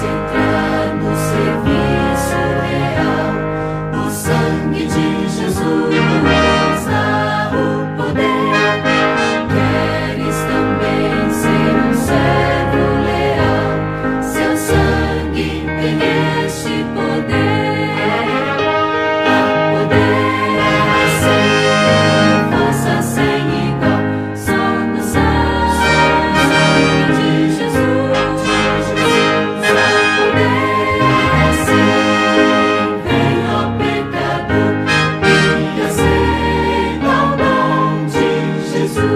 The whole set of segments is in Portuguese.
concentrar no serviço real. O sangue de Jesus dá o poder. Queres também ser um servo leal? Seu sangue tem este poder. Há poder sem força, sem igual. Só no sangue de Jesus. Há poder assim. Vem, ó pecador, e aceita o dom de Jesus.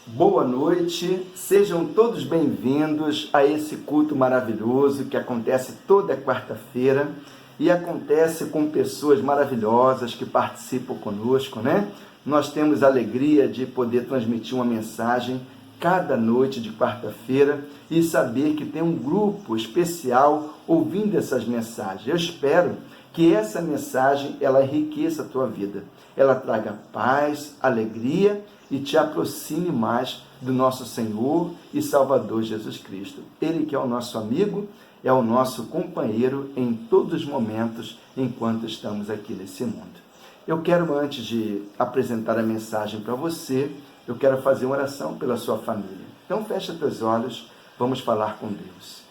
Boa noite, sejam todos bem-vindos a esse culto maravilhoso que acontece toda quarta-feira e acontece com pessoas maravilhosas que participam conosco, né? Nós temos a alegria de poder transmitir uma mensagem cada noite de quarta-feira e saber que tem um grupo especial ouvindo essas mensagens. Eu espero que essa mensagem ela enriqueça a tua vida, ela traga paz, alegria e te aproxime mais do nosso Senhor e Salvador Jesus Cristo. Ele que é o nosso amigo, é o nosso companheiro em todos os momentos enquanto estamos aqui nesse mundo. Eu quero, antes de apresentar a mensagem para você, eu quero fazer uma oração pela sua família. Então fecha teus olhos, vamos falar com Deus.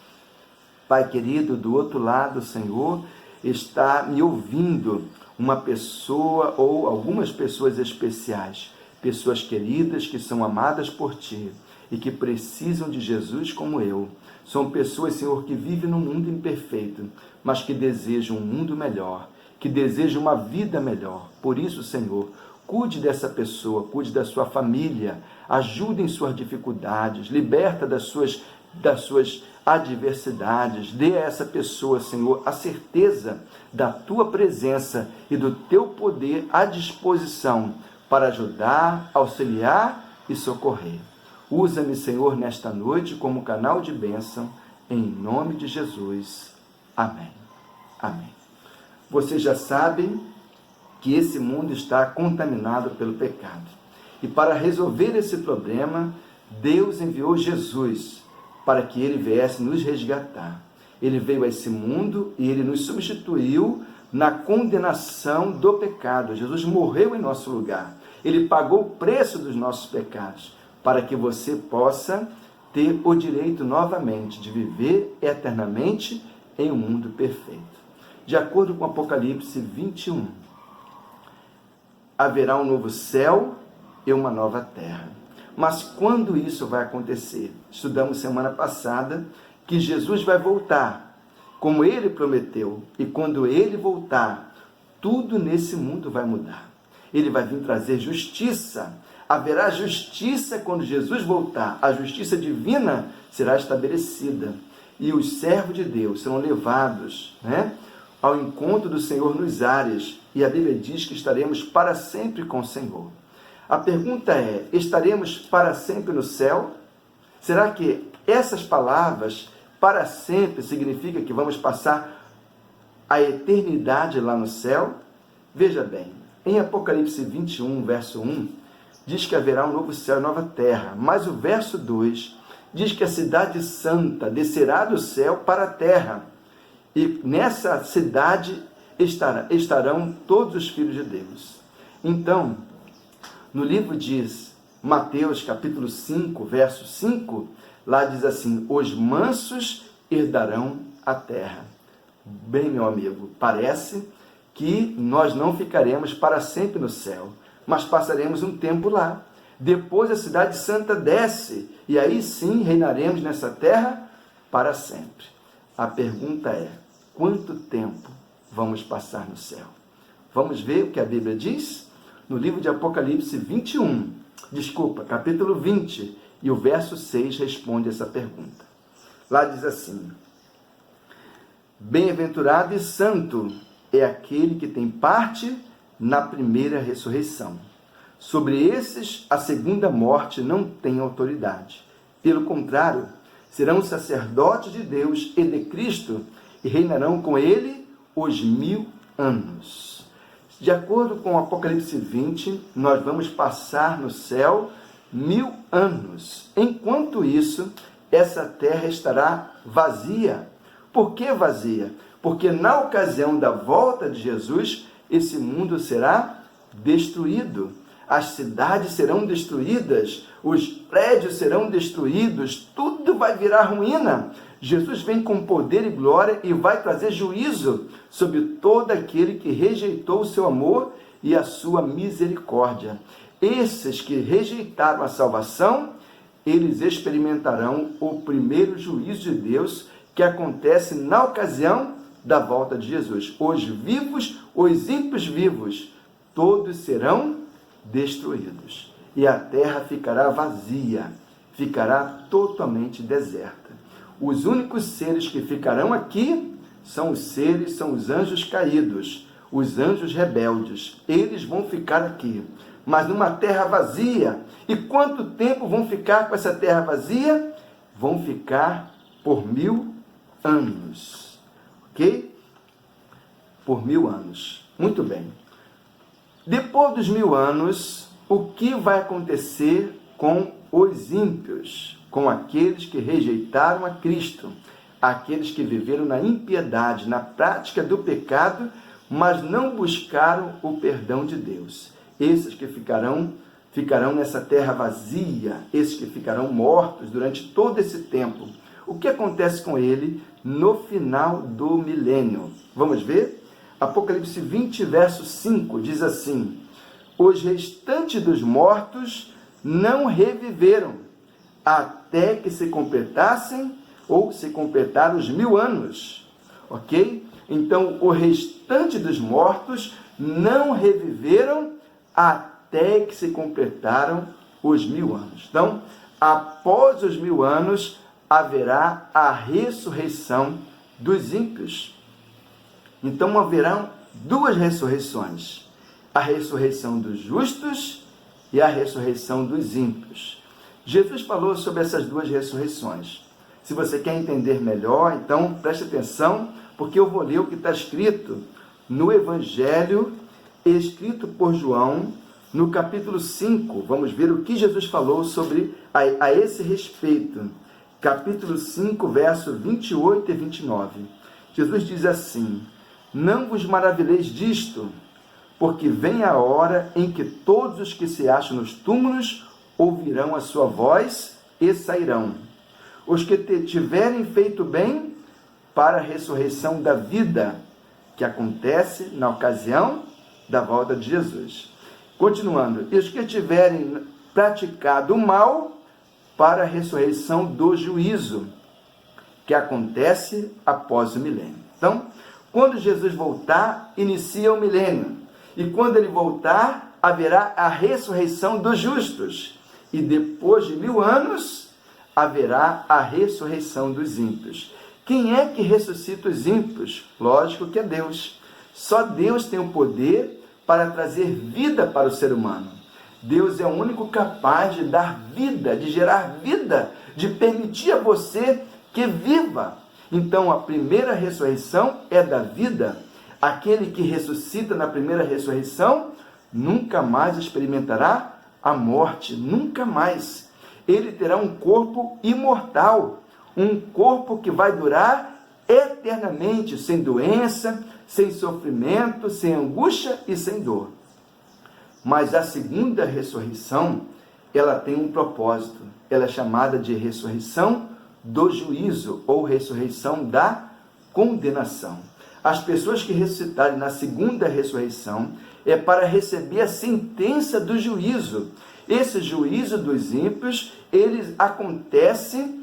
Pai querido, do outro lado, Senhor, está me ouvindo uma pessoa ou algumas pessoas especiais, pessoas queridas que são amadas por Ti e que precisam de Jesus como eu. São pessoas, Senhor, que vivem num mundo imperfeito, mas que desejam um mundo melhor, que desejam uma vida melhor. Por isso, Senhor, cuide dessa pessoa, cuide da sua família, ajude em suas dificuldades, liberta das suas adversidades, dê a essa pessoa, Senhor, a certeza da Tua presença e do Teu poder à disposição para ajudar, auxiliar e socorrer. Usa-me, Senhor, nesta noite como canal de bênção, em nome de Jesus. Amém. Amém. Vocês já sabem que esse mundo está contaminado pelo pecado. E para resolver esse problema, Deus enviou Jesus para que Ele viesse nos resgatar. Ele veio a esse mundo e Ele nos substituiu na condenação do pecado. Jesus morreu em nosso lugar. Ele pagou o preço dos nossos pecados para que você possa ter o direito novamente de viver eternamente em um mundo perfeito. De acordo com Apocalipse 21, haverá um novo céu e uma nova terra. Mas quando isso vai acontecer? Estudamos semana passada que Jesus vai voltar, como Ele prometeu. E quando Ele voltar, tudo nesse mundo vai mudar. Ele vai vir trazer justiça. Haverá justiça quando Jesus voltar. A justiça divina será estabelecida. E os servos de Deus serão levados, ao encontro do Senhor nos ares. E a Bíblia diz que estaremos para sempre com o Senhor. A pergunta é, estaremos para sempre no céu? Será que essas palavras, para sempre, significa que vamos passar a eternidade lá no céu? Veja bem, em Apocalipse 21, verso 1, diz que haverá um novo céu e nova terra. Mas o verso 2 diz que a cidade santa descerá do céu para a terra. E nessa cidade estarão todos os filhos de Deus. Então, no livro de Mateus, capítulo 5, verso 5, lá diz assim, os mansos herdarão a terra. Bem, meu amigo, parece que nós não ficaremos para sempre no céu, mas passaremos um tempo lá. Depois a cidade santa desce, e aí sim reinaremos nessa terra para sempre. A pergunta é, quanto tempo vamos passar no céu? Vamos ver o que a Bíblia diz? No livro de Apocalipse capítulo 20, e o verso 6 responde essa pergunta. Lá diz assim, bem-aventurado e santo é aquele que tem parte na primeira ressurreição. Sobre esses, a segunda morte não tem autoridade. Pelo contrário, serão sacerdotes de Deus e de Cristo e reinarão com Ele os 1000 anos. De acordo com Apocalipse 20, nós vamos passar no céu 1000 anos. Enquanto isso, essa terra estará vazia. Por que vazia? Porque na ocasião da volta de Jesus, esse mundo será destruído. As cidades serão destruídas, os prédios serão destruídos, tudo vai virar ruína. Jesus vem com poder e glória e vai trazer juízo sobre todo aquele que rejeitou o seu amor e a sua misericórdia. Esses que rejeitaram a salvação, eles experimentarão o primeiro juízo de Deus que acontece na ocasião da volta de Jesus. Os vivos, os ímpios vivos, todos serão destruídos. E a terra ficará vazia, ficará totalmente deserta. Os únicos seres que ficarão aqui são os anjos caídos, os anjos rebeldes. Eles vão ficar aqui, mas numa terra vazia. E quanto tempo vão ficar com essa terra vazia? Vão ficar por 1000 anos. Ok? Por 1000 anos. Muito bem. Depois dos 1000 anos, o que vai acontecer com os ímpios? Com aqueles que rejeitaram a Cristo, aqueles que viveram na impiedade, na prática do pecado, mas não buscaram o perdão de Deus. Esses que ficarão nessa terra vazia, esses que ficarão mortos durante todo esse tempo. O que acontece com ele no final do milênio? Vamos ver? Apocalipse 20, verso 5, diz assim: os restantes dos mortos não reviveram, até que se completassem, ou se completaram os 1000 anos. Ok? Então, o restante dos mortos não reviveram, até que se completaram os 1000 anos. Então, após os 1000 anos, haverá a ressurreição dos ímpios. Então, haverão duas ressurreições: a ressurreição dos justos e a ressurreição dos ímpios. Jesus falou sobre essas duas ressurreições. Se você quer entender melhor, então preste atenção, porque eu vou ler o que está escrito no Evangelho escrito por João, no capítulo 5. Vamos ver o que Jesus falou sobre a esse respeito. Capítulo 5, verso 28 e 29. Jesus diz assim: não vos maravilheis disto, porque vem a hora em que todos os que se acham nos túmulos ouvirão a sua voz e sairão. Os que tiverem feito bem, para a ressurreição da vida, que acontece na ocasião da volta de Jesus. Continuando, e os que tiverem praticado o mal, para a ressurreição do juízo, que acontece após o milênio. Então, quando Jesus voltar, inicia o milênio. E quando ele voltar, haverá a ressurreição dos justos. E depois de 1000 anos, haverá a ressurreição dos ímpios. Quem é que ressuscita os ímpios? Lógico que é Deus. Só Deus tem o poder para trazer vida para o ser humano. Deus é o único capaz de dar vida, de gerar vida, de permitir a você que viva. Então, a primeira ressurreição é da vida. Aquele que ressuscita na primeira ressurreição nunca mais experimentará a morte, nunca mais. Ele terá um corpo imortal, um corpo que vai durar eternamente, sem doença, sem sofrimento, sem angústia e sem dor. Mas a segunda ressurreição, ela tem um propósito. Ela é chamada de ressurreição do juízo, ou ressurreição da condenação. As pessoas que ressuscitarem na segunda ressurreição é para receber a sentença do juízo. Esse juízo dos ímpios, ele acontece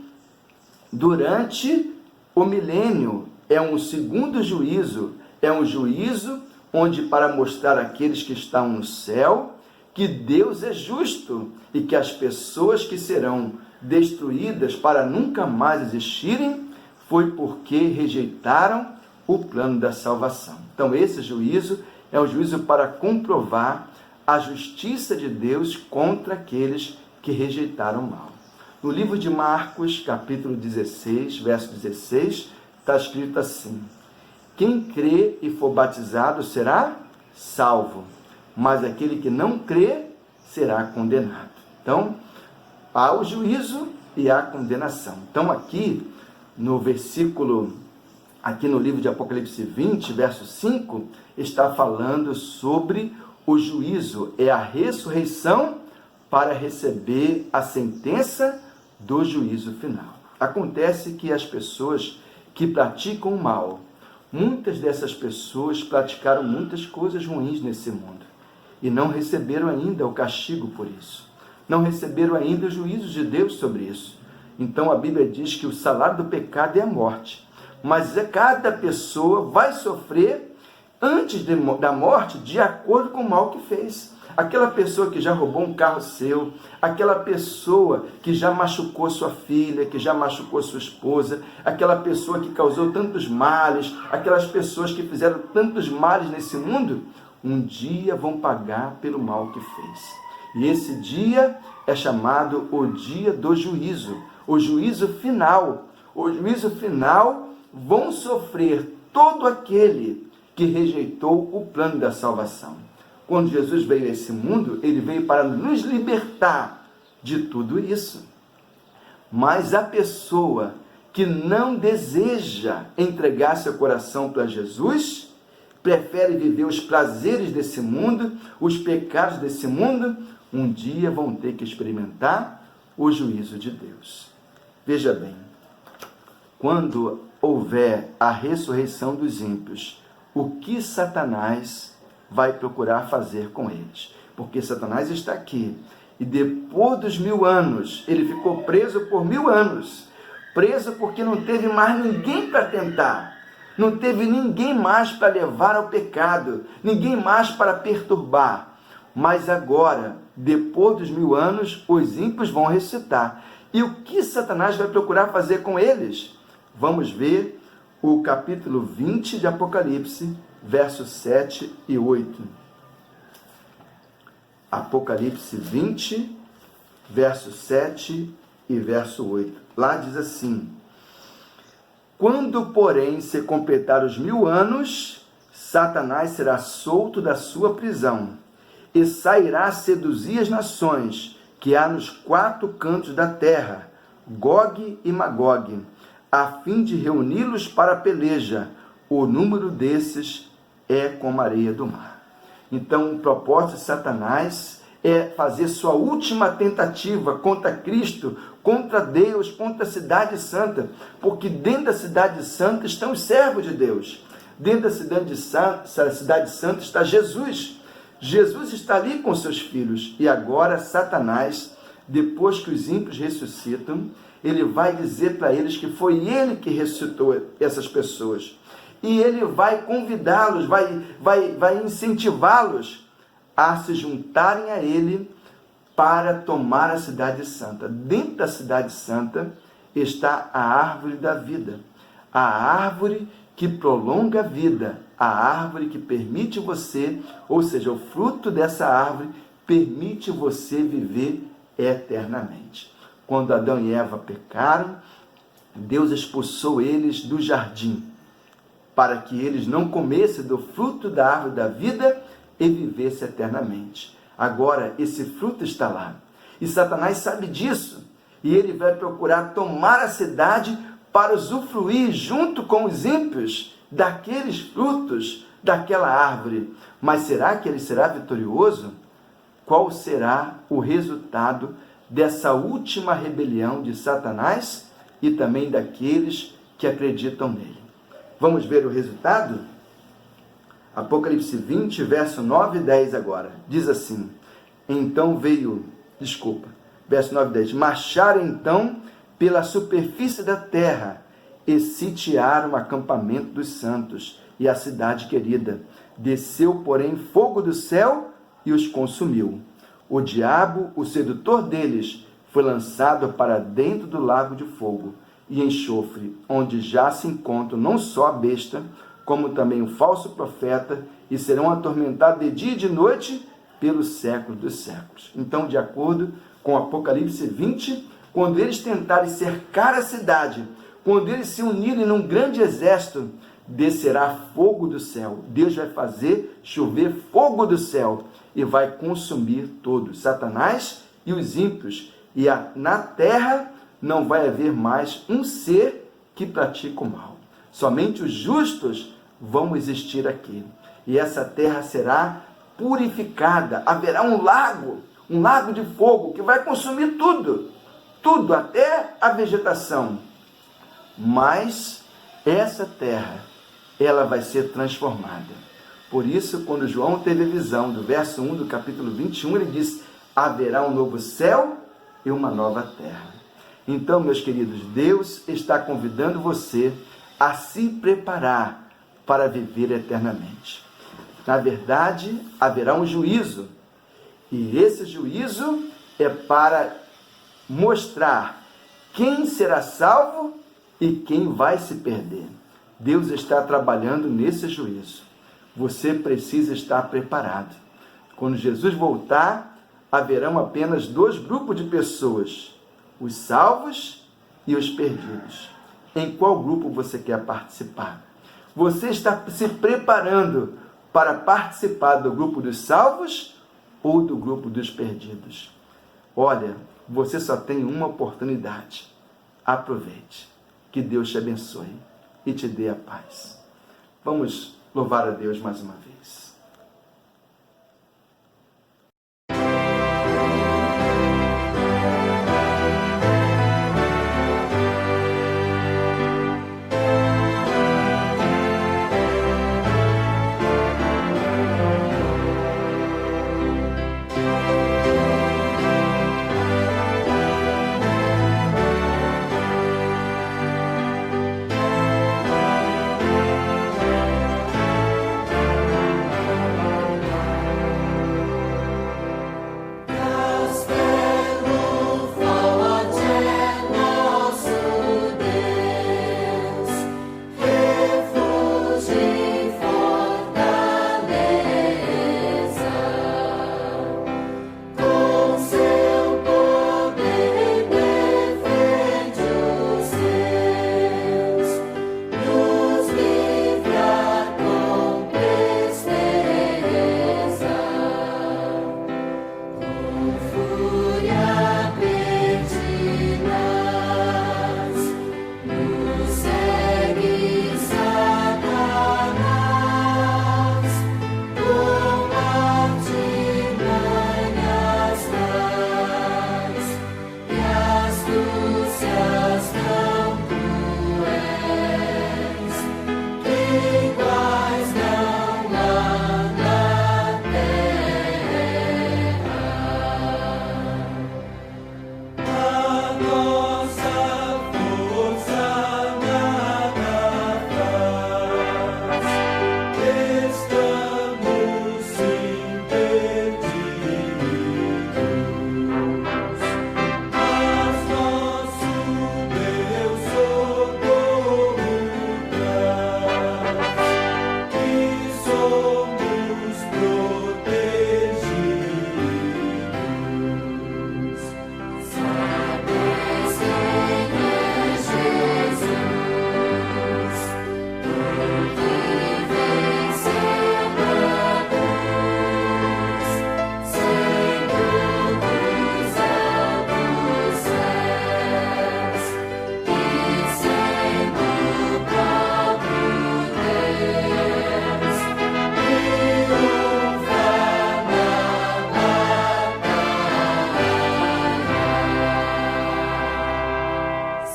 durante o milênio. É um segundo juízo, é um juízo onde, para mostrar àqueles que estão no céu que Deus é justo e que as pessoas que serão destruídas para nunca mais existirem foi porque rejeitaram o plano da salvação. Então, esse juízo é um juízo para comprovar a justiça de Deus contra aqueles que rejeitaram o mal. No livro de Marcos, capítulo 16, verso 16, está escrito assim: quem crê e for batizado será salvo, mas aquele que não crê será condenado. Então, Há o juízo e há a condenação. Então aqui no versículo, aqui no livro de Apocalipse 20, verso 5, está falando sobre o juízo, é a ressurreição para receber a sentença do juízo final. Acontece que as pessoas que praticam o mal, muitas dessas pessoas praticaram muitas coisas ruins nesse mundo e não receberam ainda o castigo por isso. Não receberam ainda o juízo de Deus sobre isso. Então a Bíblia diz que o salário do pecado é a morte. Mas cada pessoa vai sofrer antes da morte de acordo com o mal que fez. Aquela pessoa que já roubou um carro seu, aquela pessoa que já machucou sua filha, que já machucou sua esposa, aquela pessoa que causou tantos males, aquelas pessoas que fizeram tantos males nesse mundo, um dia vão pagar pelo mal que fez. E esse dia é chamado o dia do juízo, o juízo final. O juízo final vão sofrer todo aquele que rejeitou o plano da salvação. Quando Jesus veio a esse mundo, ele veio para nos libertar de tudo isso. Mas a pessoa que não deseja entregar seu coração para Jesus, prefere viver os prazeres desse mundo, os pecados desse mundo, um dia vão ter que experimentar o juízo de Deus. Veja bem, quando houver a ressurreição dos ímpios, o que Satanás vai procurar fazer com eles? Porque Satanás está aqui, e depois dos 1000 anos, ele ficou preso por 1000 anos, preso porque não teve mais ninguém para tentar, não teve ninguém mais para levar ao pecado, ninguém mais para perturbar. Mas agora, depois dos 1000 anos, os ímpios vão ressuscitar. E o que Satanás vai procurar fazer com eles? Vamos ver o capítulo 20 de Apocalipse, versos 7 e 8. Apocalipse 20, verso 7 e verso 8. Lá diz assim: quando, porém, se completar os 1000 anos, Satanás será solto da sua prisão e sairá a seduzir as nações que há nos 4 cantos da terra, Gog e Magog, a fim de reuni-los para a peleja. O número desses é como a areia do mar. Então, o propósito de Satanás é fazer sua última tentativa contra Cristo, contra Deus, contra a cidade santa, porque dentro da cidade santa estão os servos de Deus. Dentro da cidade santa está Jesus. Jesus está ali com seus filhos. E agora Satanás, depois que os ímpios ressuscitam, ele vai dizer para eles que foi ele que ressuscitou essas pessoas. E ele vai convidá-los, vai incentivá-los a se juntarem a ele para tomar a cidade santa. Dentro da cidade santa está a árvore da vida, a árvore que prolonga a vida, a árvore que permite você, ou seja, o fruto dessa árvore permite você viver eternamente. Quando Adão e Eva pecaram, Deus expulsou eles do jardim, para que eles não comessem do fruto da árvore da vida e vivessem eternamente. Agora, esse fruto está lá. E Satanás sabe disso. E ele vai procurar tomar a cidade para usufruir, junto com os ímpios, daqueles frutos daquela árvore. Mas será que ele será vitorioso? Qual será o resultado dessa última rebelião de Satanás e também daqueles que acreditam nele? Vamos ver o resultado? Apocalipse 20, verso 9 e 10 agora. Diz assim: verso 9 e 10. Marcharam então pela superfície da terra e sitiaram o acampamento dos santos e a cidade querida. Desceu, porém, fogo do céu e os consumiu. O diabo, o sedutor deles, foi lançado para dentro do lago de fogo e enxofre, onde já se encontram não só a besta, como também o falso profeta, e serão atormentados de dia e de noite pelos séculos dos séculos. Então, de acordo com Apocalipse 20, quando eles tentarem cercar a cidade, quando eles se unirem num grande exército, descerá fogo do céu. Deus vai fazer chover fogo do céu e vai consumir todos, Satanás e os ímpios E na terra não vai haver mais um ser que pratique o mal. Somente os justos vão existir aqui. E essa terra será purificada. Haverá um lago de fogo que vai consumir tudo, até a vegetação. Mas essa terra, ela vai ser transformada. Por isso, quando João teve a visão do verso 1 do capítulo 21, ele diz: haverá um novo céu e uma nova terra. Então, meus queridos, Deus está convidando você a se preparar para viver eternamente. Na verdade, haverá um juízo, e esse juízo é para mostrar quem será salvo e quem vai se perder. Deus está trabalhando nesse juízo. Você precisa estar preparado. Quando Jesus voltar, haverão apenas 2 grupos de pessoas: os salvos e os perdidos. Em qual grupo você quer participar? Você está se preparando para participar do grupo dos salvos ou do grupo dos perdidos? Olha, você só tem uma oportunidade. Aproveite. Que Deus te abençoe e te dê a paz. Vamos louvar a Deus mais uma vez.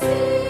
See